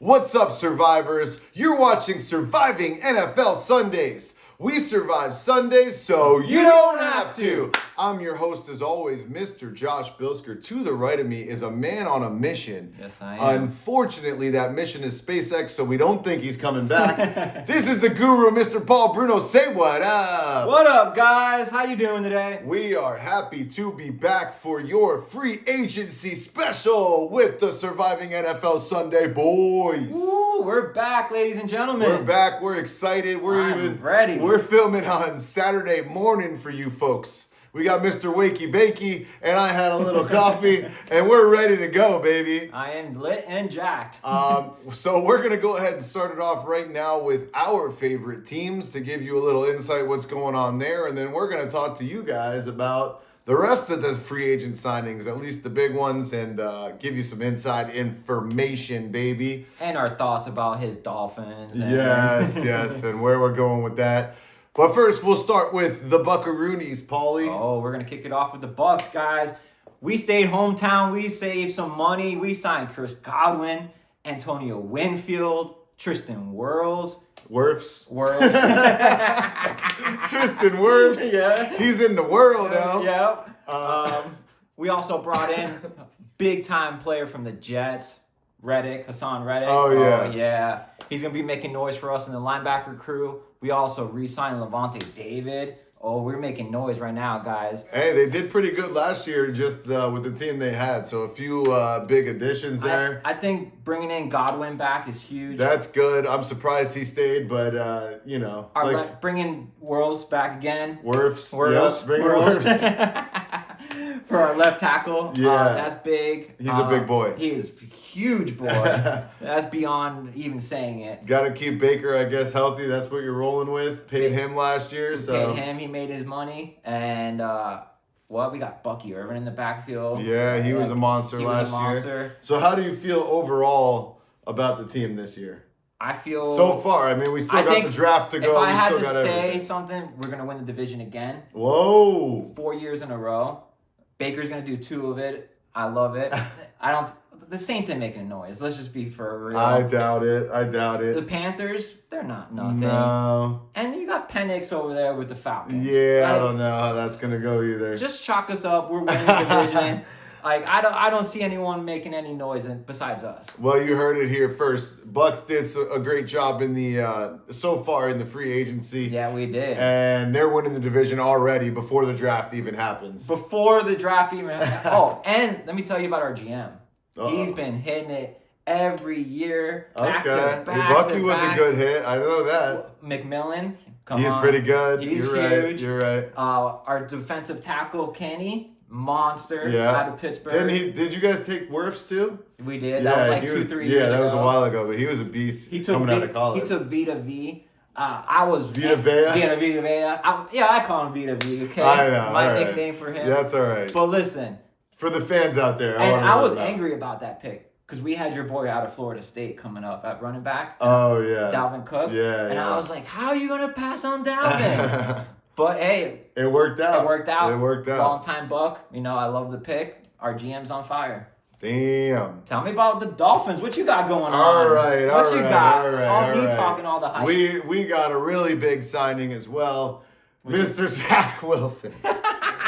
What's up, survivors? You're watching Surviving NFL Sundays. We survive Sundays so you don't have to. I'm your host, as always, Mr. Josh Bilsker. To the right of me is a man on a mission. Yes, I am. Unfortunately, that mission is SpaceX, so we don't think he's coming back. This is the guru, Mr. Paul Bruno. Say what up. What up, guys? How you doing today? We are happy to be back for your free agency special with the Surviving NFL Sunday boys. Woo, we're back, ladies and gentlemen. We're back. We're excited. I'm ready. We're filming on Saturday morning for you folks. We got Mr. Wakey Bakey, and I had a little coffee, and we're ready to go, baby. I am lit and jacked. So we're going to go ahead and start it off right now with our favorite teams to give you a little insight what's going on there, and then we're going to talk to you guys about the rest of the free agent signings, at least the big ones, and give you some inside information, baby. And our thoughts about his Dolphins. And Yes, and where we're going with that. But first, we'll start with the Buckaroonies, Paulie. Oh, we're going to kick it off with the Bucks, guys. We stayed hometown. We saved some money. We signed Chris Godwin, Antonio Winfield, Tristan Wirfs. Wirfs. Wirfs. Tristan Wirfs. Yeah. He's in the world now. Yep. We also brought in a big-time player from the Jets, Hassan Reddick. Oh, yeah. Oh, yeah. He's going to be making noise for us in the linebacker crew. We also re-signed Levante David. Oh, we're making noise right now, guys. Hey, they did pretty good last year just with the team they had. So a few big additions there. I think bringing in Godwin back is huge. That's good. I'm surprised he stayed, but, Bringing Wirfs back again. Wirfs. Wirfs. Yep, bring Wirfs. For our left tackle. Yeah. That's big. He's a big boy. He is a huge boy. That's beyond even saying it. Got to keep Baker, I guess, healthy. That's what you're rolling with. Paid him last year. Paid him. He made his money. And, we got Bucky Irvin in the backfield. Yeah, he was a monster last year. So how do you feel overall about the team this year? I feel... So far, I mean, we still got the draft to go. If I had to say everything. Something, we're going to win the division again. Whoa. 4 years in a row. Baker's going to do 2 of it. I love it. The Saints ain't making a noise. Let's just be for real. I doubt it. The Panthers, they're not nothing. No. And you got Penix over there with the Falcons. Yeah, I don't know how that's going to go either. Just chalk us up. We're winning the division. I don't see anyone making any noise besides us. Well, you heard it here first. Bucks did a great job in the so far in the free agency. Yeah, we did. And they're winning the division already before the draft even happens. Before the draft even happens. Oh, and let me tell you about our GM. He's been hitting it every year. Back to back. Bucky was a good hit. I know that. McMillan. He's pretty good. He's You're huge. Right. You're right. Our defensive tackle, Kenny. Monster out of Pittsburgh. Did you guys take Wirfs too? We did. That was like 2-3 years ago. Yeah, that was a while ago, but he was a beast coming out of college. He took Vita V. I was Vita Vea. Vita Vea. I call him Vita V. Okay, I know. My nickname for him. That's all right. But listen, for the fans out there, I was angry about that pick because we had your boy out of Florida State coming up at running back. Oh yeah, Dalvin Cook. Yeah, and I was like, how are you gonna pass on Dalvin? But hey, it worked out. Long time Buck. I love the pick. Our GM's on fire. Damn. Tell me about the Dolphins. What you got going on? All right. Talking all the hype. We got a really big signing as well. Mr. Zach Wilson.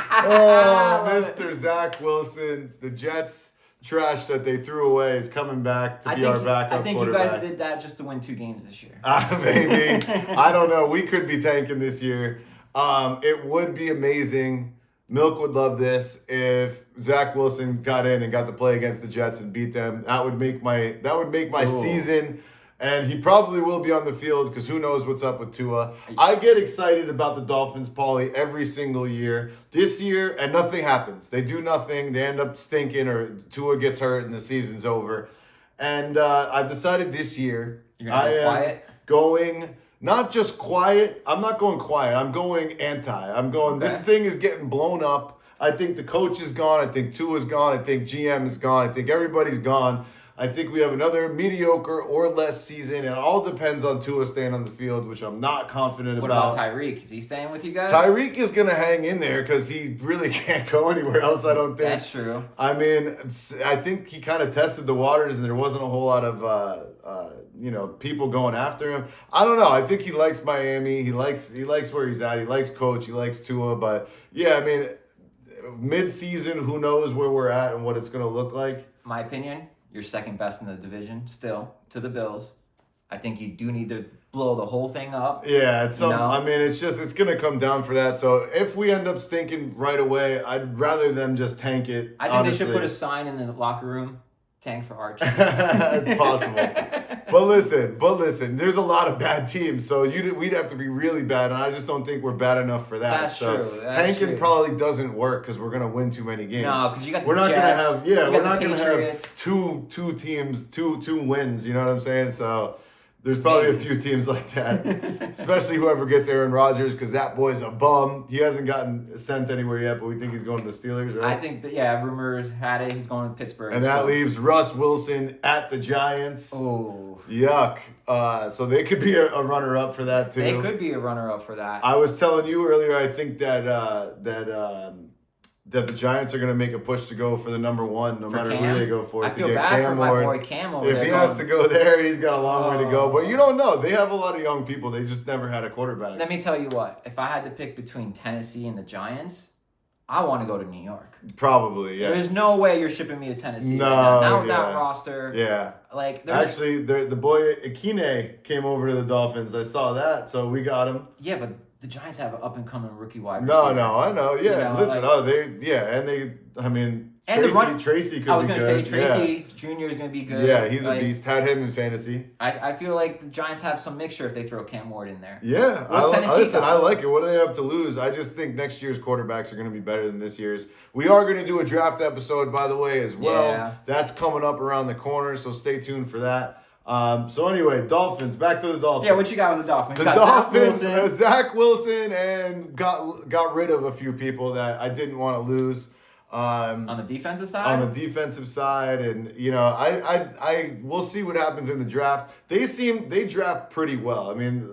Mr. Zach Wilson. The Jets trash that they threw away is coming back to be our backup quarterback. I think you guys did that just to win 2 games this year. Maybe. I don't know. We could be tanking this year. It would be amazing. Milk would love this if Zach Wilson got in and got to play against the Jets and beat them. That would make my season. And he probably will be on the field because who knows what's up with Tua. I get excited about the Dolphins, Paulie, every single year. This year, and nothing happens. They do nothing. They end up stinking or Tua gets hurt and the season's over. And I've decided this year going... Not just quiet. I'm not going quiet. I'm going anti. This thing is getting blown up. I think the coach is gone. I think Tua's gone. I think GM is gone. I think everybody's gone. I think we have another mediocre or less season. It all depends on Tua staying on the field, which I'm not confident What about. about Tyreek? Is he staying with you guys? Tyreek is going to hang in there because he really can't go anywhere else, I don't think. That's true. I mean, I think he kind of tested the waters and there wasn't a whole lot of, people going after him. I don't know. I think he likes Miami. He likes where he's at. He likes coach. He likes Tua. But, yeah, I mean, mid-season, who knows where we're at and what it's going to look like. My opinion, you're second best in the division still to the Bills. I think you do need to blow the whole thing up. Yeah, it's No. I mean, it's going to come down for that. So if we end up stinking right away, I'd rather them just tank it. I think honestly. they should put a sign in the locker room, tank for Arch. It's possible. But listen, there's a lot of bad teams, so we'd have to be really bad, and I just don't think we're bad enough for that. That's so true. That's tanking true. probably doesn't work because we're gonna win too many games. No, because you got the we're not Jets. gonna have you we're got not the gonna Patriots. have two teams, two wins. You know what I'm saying? So there's probably a few teams like that, especially whoever gets Aaron Rodgers because that boy's a bum. He hasn't gotten sent anywhere yet, but we think he's going to the Steelers, right? I think that rumors had it he's going to Pittsburgh. And that leaves Russ Wilson at the Giants. Oh, Yuck. So they could be a runner-up for that, too. they could be a runner-up for that. I was telling you earlier, I think that the Giants are going to make a push to go for the number one, no matter Cam? who they go for. I to feel get bad Cam for my Ward. boy Cam over If there. he has to go there, he's got a long way to go. Oh. But you don't know. They have a lot of young people. They just never had a quarterback. Let me tell you what. If I had to pick between Tennessee and the Giants, I want to go to New York. Probably, yeah. There's no way you're shipping me to Tennessee. No, right now. Not with that yeah. roster. Yeah. Like, there's... Actually, the boy Akine came over to the Dolphins. I saw that, so we got him. Yeah, but the Giants have an up-and-coming rookie wide No, receiver. I know. Yeah, You know, listen. And And Tracy could be good. I was going to say, Yeah. Tracy Jr. is going to be good. Yeah, he's Like, a beast. Had him in fantasy. I feel like the Giants have some mixture if they throw Cam Ward in there. Yeah, What's Tennessee listen, got? I like it. What do they have to lose? I just think next year's quarterbacks are going to be better than this year's. We are going to do a draft episode, by the way, as well. Yeah. That's coming up around the corner, so stay tuned for that. So anyway, Dolphins. Back to the Dolphins. Yeah, what you got with the Dolphins? The Got Dolphins, Zach Wilson. Zach Wilson, and got rid of a few people that I didn't want to lose. On the defensive side? On the defensive side, and I we'll see what happens in the draft. They draft pretty well. I mean,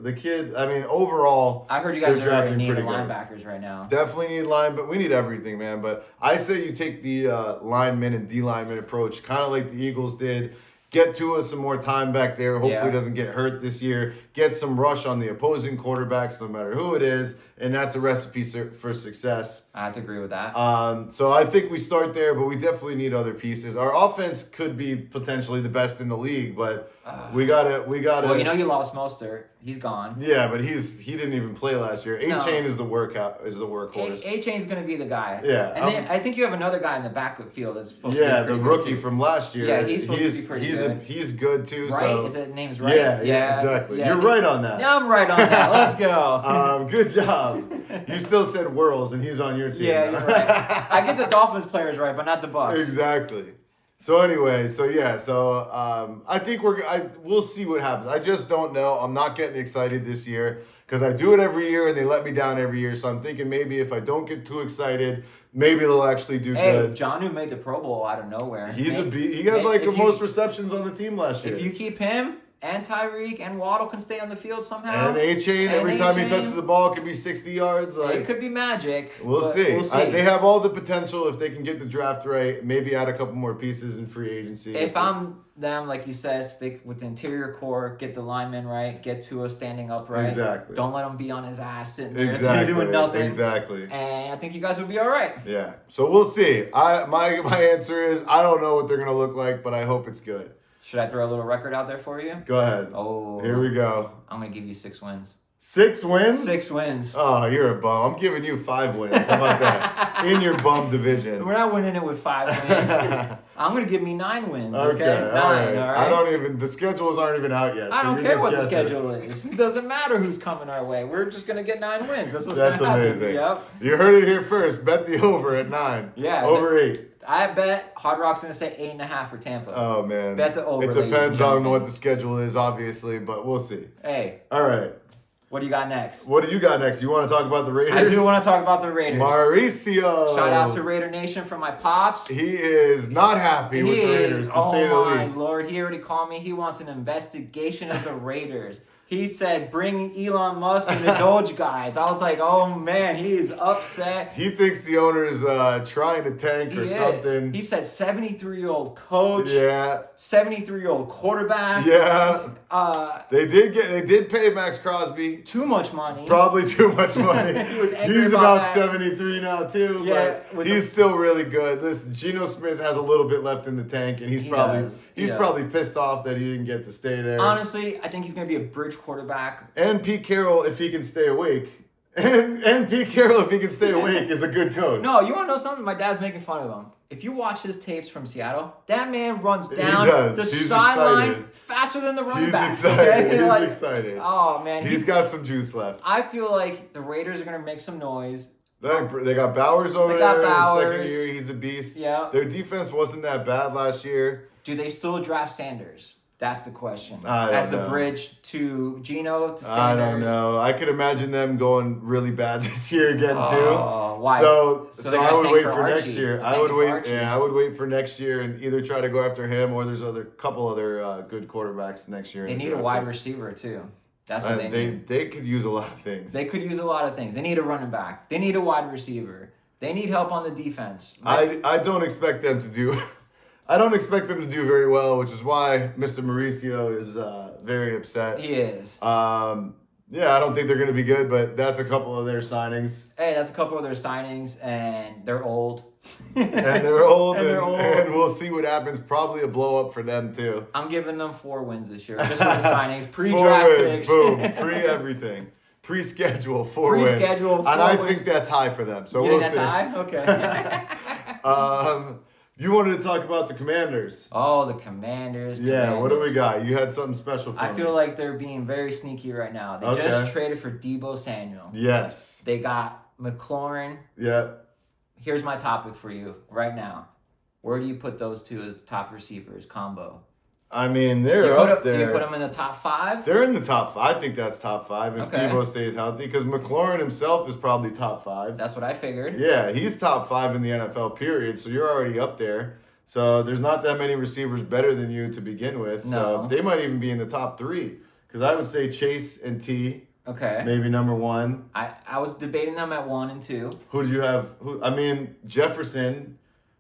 overall, I heard you guys they're are drafting needing pretty good. linebackers right now. Definitely need line, but we need everything, man. But I say you take the lineman and D lineman approach, kind of like the Eagles did. Get Tua some more time back there. Hopefully he doesn't get hurt this year. Get some rush on the opposing quarterbacks, no matter who it is. And that's a recipe for success. I have to agree with that. So I think we start there, but we definitely need other pieces. Our offense could be potentially the best in the league, but we gotta. Well, you lost Mostert. He's gone. Yeah, but he didn't even play last year. No. A-Chain is the workhorse. A-Chain's going to be the guy. Yeah, And then I think you have another guy in the backfield that's supposed to be Yeah, pretty the good rookie too. from last year. Yeah, he's supposed to be pretty good. He's good too. Right? So. Is it name's right? Yeah, exactly. Yeah, You're right on that. Yeah, I'm right on that. Let's go. Good job. You still said Whirls, and he's on your team. Yeah, you're right. I get the Dolphins players right, but not the Bucks. Exactly. So anyway, I think we'll see what happens. I just don't know. I'm not getting excited this year because I do it every year and they let me down every year. So I'm thinking maybe if I don't get too excited, maybe they'll actually do Hey, good. John made the Pro Bowl out of nowhere. He got the most receptions on the team last year. If you keep him and Tyreek and Waddle can stay on the field somehow. And A-Chain, every time he touches the ball, it could be 60 yards. It could be magic. We'll see. We'll see. They have all the potential if they can get the draft right. Maybe add a couple more pieces in free agency. If I'm them, like you said, stick with the interior core, get the linemen right, get Tua standing upright. Exactly. Don't let him be on his ass sitting there doing nothing. Exactly. And I think you guys would be all right. Yeah. So we'll see. My answer is I don't know what they're gonna look like, but I hope it's good. Should I throw a little record out there for you? Go ahead. Oh. Here we go. I'm going to give you 6 wins. 6 wins? 6 wins. Oh, you're a bum. I'm giving you 5 wins. How about that? In your bum division. We're not winning it with 5 wins. I'm going to give me 9 wins. Okay. 9. All right. All right. The schedules aren't even out yet. I so don't you're care just what the guessing. schedule is. It doesn't matter who's coming our way. We're just going to get 9 wins. That's what's going That's to happen. amazing. Yep. You heard it here first. Bet the over at 9. Yeah. Over 8. I bet Hard Rock's going to say 8.5 for Tampa. Oh, man. Bet the over, It ladies and depends on gentlemen. what the schedule is, obviously, but we'll see. Hey. All right. What do you got next? What do you got next? You want to talk about the Raiders? I do want to talk about the Raiders. Mauricio. Shout out to Raider Nation from my pops. He is not happy with the Raiders, to say the least. Oh my Lord, he already called me. He wants an investigation of the Raiders. He said, bring Elon Musk and the Doge guys. I was like, oh man, he is upset. He thinks the owner is trying to tank or something. He said 73-year-old coach. Yeah. 73-year-old quarterback. Yeah. They did pay Max Crosby too much money. Probably too much money. He's about 73 now too. Yeah, but he's still really good. Listen, Geno Smith has a little bit left in the tank, and he's probably pissed off that he didn't get to stay there. Honestly, I think he's gonna be a bridge quarterback. And Pete Carroll, if he can stay awake. And Pete Carroll, if he can stay awake, is a good coach. No, you want to know something? My dad's making fun of him. If you watch his tapes from Seattle, that man runs down the sideline faster than the running back. He's excited. He's excited. Oh, man. He's got some juice left. I feel like the Raiders are going to make some noise. They got Bowers over there. Second year, he's a beast. Yeah. Their defense wasn't that bad last year. Do they still draft Sanders? That's the question. As the bridge to Geno, to Sanders. I don't know. I could imagine them going really bad this year again too. Why? So I would wait for Archie. next year. I would wait. Yeah, I would wait for next year and either try to go after him or there's couple other good quarterbacks next year. They need a wide receiver too. That's what they need. They could use a lot of things. They could use a lot of things. They need a running back. They need a wide receiver. They need help on the defense. I don't expect them to do. I don't expect them to do very well, which is why Mr. Mauricio is very upset. He is. Yeah, I don't think they're going to be good, but that's a couple of their signings. Hey, that's a couple of their signings, and they're old. And we'll see what happens. Probably a blow up for them too. I'm giving them 4 wins this year, just with the signings, pre-draft picks. Boom, pre-everything. Pre-schedule, 4 wins. Pre-schedule, 4 and I wins. think that's high for them. So we'll see. That's high? Okay. You wanted to talk about the Commanders. Oh, the Commanders. Yeah, what do we got? You had something special for me. I feel like they're being very sneaky right now. They just traded for Deebo Samuel. Yes. They got McLaurin. Yeah. Here's my topic for you right now. Where do you put those two as top receivers combo? I mean, they're up there. Do you put them in the top 5? They're in the top 5. I think that's top 5 if Deebo stays healthy. Because McLaurin himself is probably top 5. That's what I figured. Yeah, he's top 5 in the NFL, period. So you're already up there. So there's not that many receivers better than you to begin with. No. So they might even be in the top 3. Because I would say Chase and T. Okay. Maybe number 1. I was debating them at 1 and 2. Who do you have? Jefferson.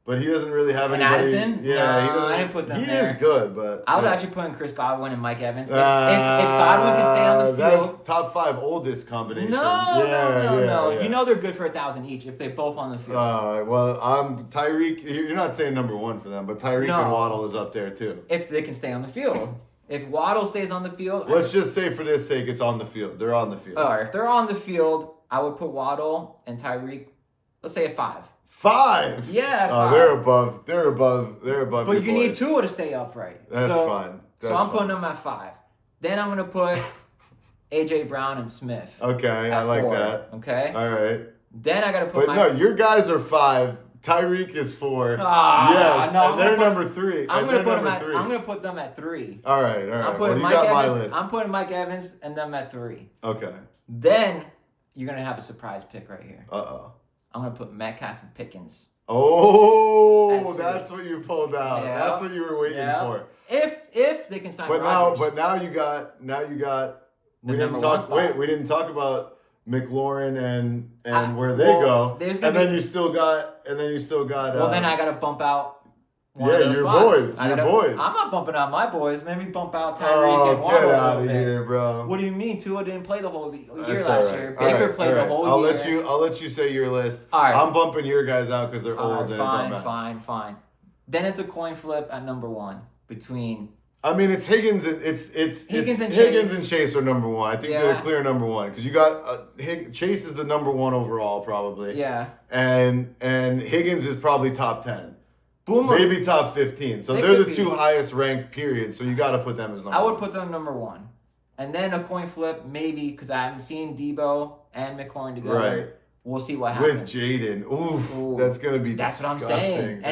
But he doesn't really have anybody. Addison? Yeah, no, he doesn't. I didn't put them he there. He is good, but I was actually putting Chris Godwin and Mike Evans. If Godwin can stay on the field, that's top 5 oldest combination. No. You know they're good for 1,000 each if they're both on the field. Tyreek. You're not saying number 1 for them, but Tyreek and Waddle is up there too. If they can stay on the field. If Waddle stays on the field, let's just say for this sake, it's on the field. They're on the field. All right, if they're on the field, I would put Waddle and Tyreek. Let's say at 5. 5? Yeah, 5. They're above. But you need Tua to stay upright. That's fine. So I'm putting them at 5. Then I'm gonna put AJ Brown and Smith. Okay, I like 4, that. Okay. All right. Then I gotta put. But your guys are 5. Tyreek is 4. Yes, no, and they're number 3. I'm gonna put them at 3. All right. I'm putting Mike Evans. I'm putting Mike Evans and them at 3. Okay. Then you're gonna have a surprise pick right here. Uh-oh. I'm gonna put Metcalf and Pickens. Oh, that's what you pulled out. Yeah. That's what you were waiting for. If they can sign Rodgers. But now you got. We didn't talk about McLaurin and where they go. And then you still got. Well, then I gotta bump out. Your boys. I'm not bumping out my boys. Maybe bump out Tyreek and Waddle. Get out of here, bro. What do you mean? Tua didn't play the whole year last year. Baker played the whole year. I'll let you say your list. All right. I'm bumping your guys out because they're old. Fine. Then it's a coin flip at number 1 between. I mean, it's Higgins and Higgins and Chase are number 1. I think they're a clear number 1 because you got Chase is the number 1 overall probably. Yeah. And Higgins is probably top 10. Boomer. Maybe top 15. So they're the 2 highest ranked, period. So you got to put them as number 1. I would put them number 1. And then a coin flip, maybe, because I haven't seen Deebo and McLaurin together. Right. We'll see what happens. With Jaden. Ooh, that's going to be That's disgusting. what I'm saying.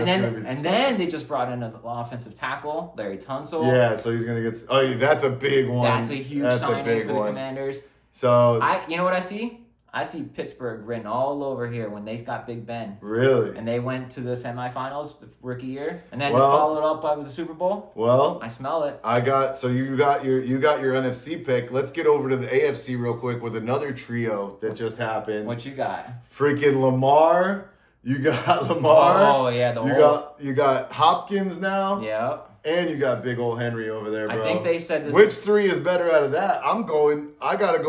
And then they just brought in an offensive tackle, Larry Tunsil. Yeah, so he's going to get... Oh, that's a big one. That's a huge signing for the Commanders. So You know what I see? I see Pittsburgh written all over here when they got Big Ben. really, And they went to the semifinals the rookie year, and then Well- followed up by the Super Bowl. well, I smell it. you got your NFC pick. Let's get over to the AFC real quick with another trio that just happened. What you got? Freaking Lamar. You got Lamar. Oh yeah, the You got Hopkins now. Yeah. And you got big old Henry over there, bro. I think they said this. Which three is better out of that? I gotta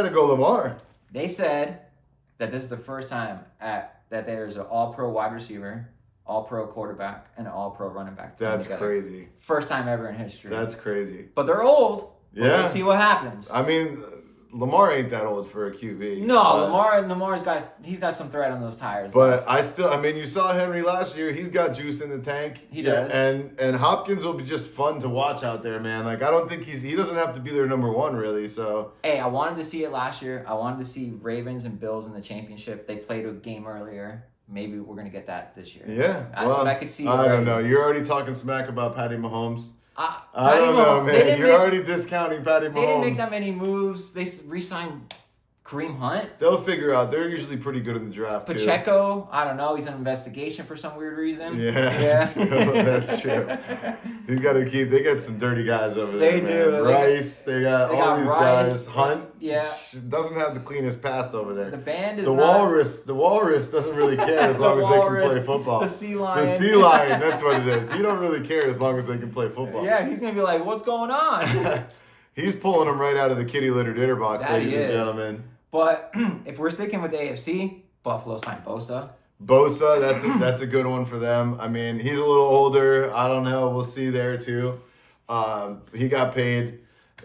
go Lamar. They said that this is the first time that there's an all-pro wide receiver, all-pro quarterback, and an all-pro running back. That's together. crazy. First time ever in history. That's crazy. But they're old. But Yeah. We'll see what happens. I mean, Lamar ain't that old for a QB. No, but, Lamar's got some thread on those tires. But you saw Henry last year. He's got juice in the tank. He does. And Hopkins will be just fun to watch out there, man. Like I don't think he doesn't have to be their number one really. So Hey, I wanted to see it last year. I wanted to see Ravens and Bills in the championship. They played a game earlier. Maybe we're gonna get that this year. yeah, That's what I could see I already. don't know. You're already talking smack about Patty Mahomes. I Patty don't know, Mahomes- they man. didn't You're make- already discounting Patty Mahomes. They didn't make that many moves. They re-signed Kareem Hunt. They'll figure out. They're usually pretty good in the draft too. Pacheco, I don't know. He's on investigation for some weird reason. Yeah, that's true. He's got to keep. They got some dirty guys over there. They man. do. Rice. They got they all got these Rice. guys. Hunt. Yeah. Doesn't have the cleanest past over there. The band is The not... walrus. The walrus doesn't really care as long as they can play football. The sea lion. The sea lion. That's what it is. He don't really care as long as they can play football. Yeah, he's gonna be like, "What's going on?" He's pulling them right out of the kitty litter dinner box, That ladies he and is. gentlemen. But if we're sticking with the AFC, Buffalo signed Bosa. Bosa, that's a good one for them. I mean, he's a little older. I don't know. We'll see there too. He got paid.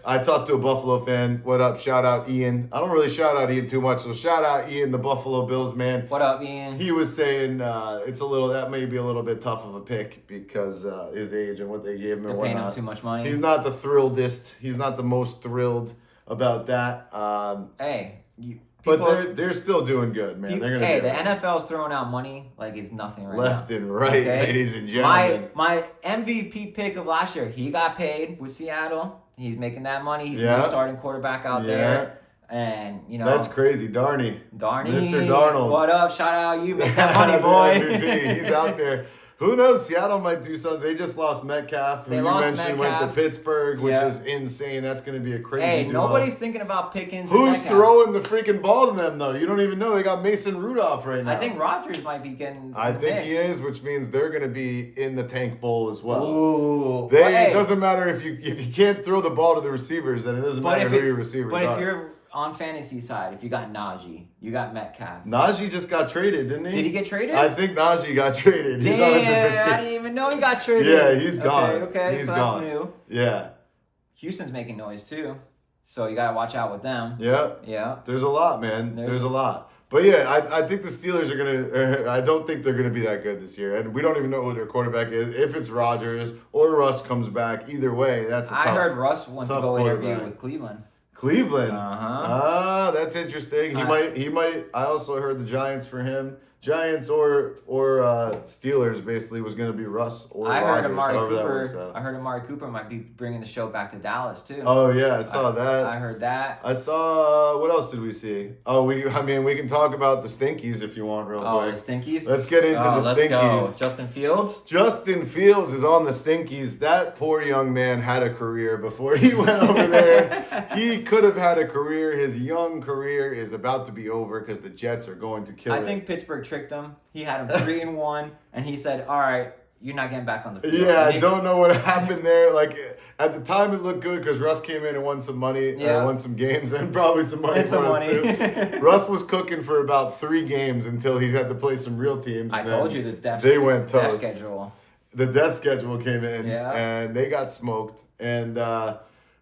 I talked to a Buffalo fan. What up? Shout out Ian. I don't really shout out Ian too much, so shout out Ian, the Buffalo Bills man. What up, Ian? He was saying that may be a little bit tough of a pick because his age and what they gave him They're and paying him whatnot. too much money. He's not the thrilled-est. He's not the most thrilled about that. Hey, But they're still doing good, man. They're gonna hey, do the it. NFL's throwing out money like it's nothing right Left now. and right, Okay? ladies and gentlemen. My MVP pick of last year, he got paid with Seattle. He's making that money. He's the Yeah. new starting quarterback out there. And, you know. That's crazy. Darney. Darney. Mr. Darnold. What up? Shout out you. Make that money, boy. MVP. He's out there. Who knows? Seattle might do something. They just lost Metcalf. They who lost you mentioned went Metcalf. to Pittsburgh, which Yeah. is insane. That's going to be a crazy Hey, duo. nobody's thinking about Pickens and Who's Metcalf. throwing the freaking ball to them, though? You don't even know. They got Mason Rudolph right now. I think Rodgers might be getting. I in the think mix. he is, which means they're going to be in the tank bowl as well. Ooh. They, But, hey, it doesn't matter if you can't throw the ball to the receivers, then it doesn't matter who your receivers But are. if you're on fantasy side, if you got Najee, you got Metcalf. Najee just got traded, didn't he? Did he get traded? I think Najee got traded. He's on a Damn, different I team. didn't even know he got traded. Yeah, he's gone. Okay, He's so gone. that's new. Yeah, Houston's making noise too, so you gotta watch out with them. yeah. Yeah. There's a lot, man. There's- There's a lot. But yeah, I think the Steelers are gonna. I don't think they're gonna be that good this year, and we don't even know who their quarterback is. If it's Rodgers or Russ comes back, either way, that's a tough. I heard Russ went to tough go interview quarterback. with Cleveland. Cleveland. Uh-huh. That's interesting. He I- might. I also heard the Giants for him. Giants or Steelers basically was going to be Russ or I heard Rodgers, Amari however that works Cooper. out. I heard Amari Cooper might be bringing the show back to Dallas too. Oh yeah, I saw that. I heard that. I saw. What else did we see? Oh, we can talk about the Stinkies if you want, real Oh, quick. the Stinkies. Let's get into the Let's go. Stinkies. Justin Fields. Justin Fields is on the Stinkies. That poor young man had a career before he went over there. He could have had a career. His young career is about to be over because the Jets are going to kill I it. think Pittsburgh tricked him. He had him 3-1, and he said, "All right, you're not getting back on the field." Yeah, And I he- don't know what happened there. Like at the time, it looked good because Russ came in and won some money, Yeah. won some games, and probably some money And for some us money. too. Russ was cooking for about 3 games until he had to play some real teams. I and told then you the death. they went death toast. schedule. The death schedule came in, Yeah. and they got smoked. And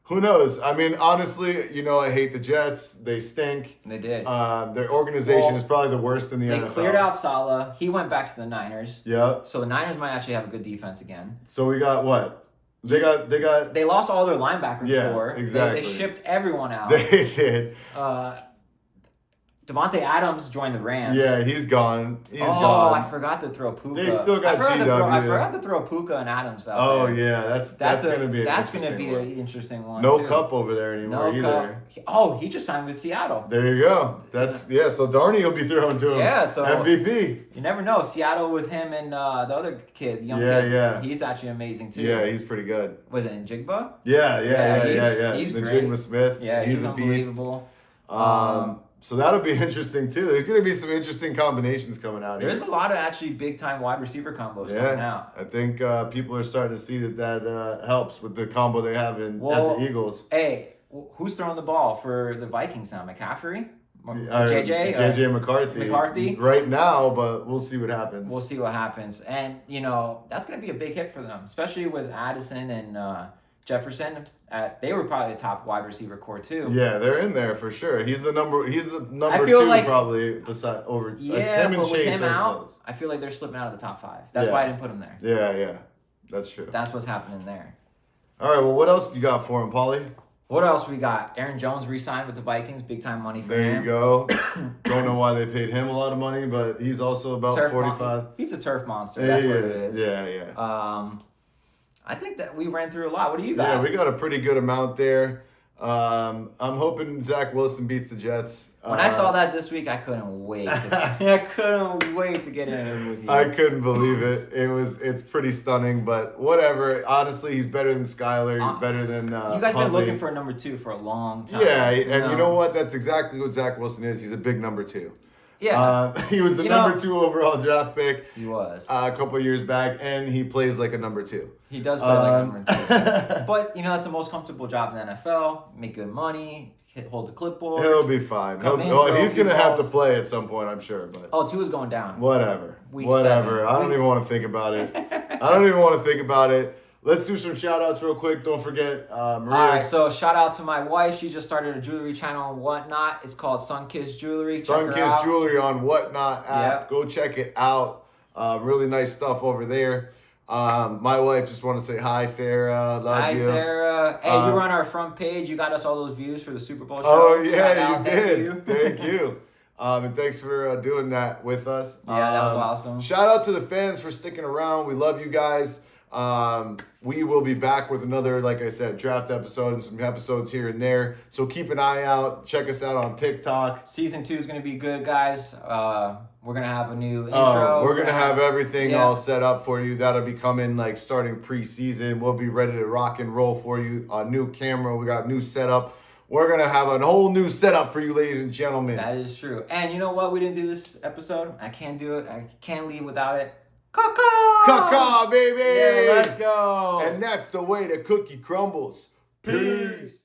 who knows? I mean, honestly, I hate the Jets. They stink. They did. Their organization Well, is probably the worst in the They NFL. cleared out Salah. He went back to the Niners. Yeah. So the Niners might actually have a good defense again. So we got what? They got. They lost all their linebacker Yeah, core. exactly. They shipped everyone out. They did. Devontae Adams joined the Rams. Yeah, he's gone. He's Oh, gone. I forgot to throw Puka. They still got I GW. forgot to throw Puka and Adams out Oh there. yeah, that's gonna be That's gonna be one. an interesting one. No too. Cup over there anymore No either. Cup. He just signed with Seattle. There you go. That's So Darney will be throwing to him. Yeah, so- MVP. You never know. Seattle with him and the other kid, the young Yeah, kid. yeah. He's actually amazing too. Yeah, he's pretty good. Was it Njigba? Yeah. He's Najigma great. Smith. Yeah, he's a beast. unbelievable. So that'll be interesting too. There's gonna be some interesting combinations coming out There's here. a lot of actually big time wide receiver combos coming out. I think people are starting to see that helps with the combo they have at the Eagles. Hey, who's throwing the ball for the Vikings now? McCaffrey? JJ McCarthy? right now, but we'll see what happens. We'll see what happens. And, that's going to be a big hit for them, especially with Addison and Jefferson. They were probably the top wide receiver core, too. Yeah, they're in there for sure. He's the number I feel 2 like- probably beside over Yeah, him and but with Chase him are out, close. I feel like they're slipping out of the top 5. That's Yeah. why I didn't put him there. Yeah, that's true. That's what's happening there. All right, well, what else you got for him, Paulie? What else we got? Aaron Jones re-signed with the Vikings. Big time money for There him. you go. Don't know why they paid him a lot of money, but he's also about Turf 45. He's a turf monster. That's He what it is. Yeah. I think that we ran through a lot. What do you got? Yeah, we got a pretty good amount there. I'm hoping Zach Wilson beats the Jets. When I saw that this week, I couldn't wait. I couldn't wait to get in there with you. I couldn't believe it. It's pretty stunning, but whatever. Honestly, he's better than Skyler. He's better than you guys been Huntley. looking for a number 2 for a long time. Yeah, and you know what? That's exactly what Zach Wilson is. He's a big number 2. Yeah, He was the number 2 overall draft pick he was. a couple of years back, and he plays like a number 2. He does play like number 2. But, that's the most comfortable job in the NFL. Make good money. Hold the clipboard. He'll be fine. Come in, throw He's a few going to have to balls. play at some point, I'm sure. But Oh, 2 is going down. whatever. Week Whatever. 7. I don't even want to think about it. I don't even want to think about it. Let's do some shout outs real quick. Don't forget Maria. All right, so shout out to my wife. She just started a jewelry channel and whatnot. It's called Sunkissed Jewelry. Check her Sunkissed out. Jewelry on Whatnot app. Yep. Go check it out. Really nice stuff over there. My wife just want to say hi, Sarah. Love Hi, you. Sarah. Hey, you were on our front page. You got us all those views for the Super Bowl show. Oh Shout yeah, out. you Thank did. you. Thank you. And thanks for doing that with us. Yeah, that was awesome. Shout out to the fans for sticking around. We love you guys. We will be back with another, like I said, draft episode and some episodes here and there. So keep an eye out. Check us out on TikTok. Season 2 is going to be good, guys. We're going to have a new intro. We're gonna have everything Yeah. all set up for you. That'll be coming like starting preseason. We'll be ready to rock and roll for you. A new camera. We got new setup. We're gonna have a whole new setup for you, ladies and gentlemen. That is true. And you know what? We didn't do this episode. I can't do it. I can't leave without it. Caw-caw! Caw-caw, baby! Yeah, let's go. And that's the way the cookie crumbles. Peace.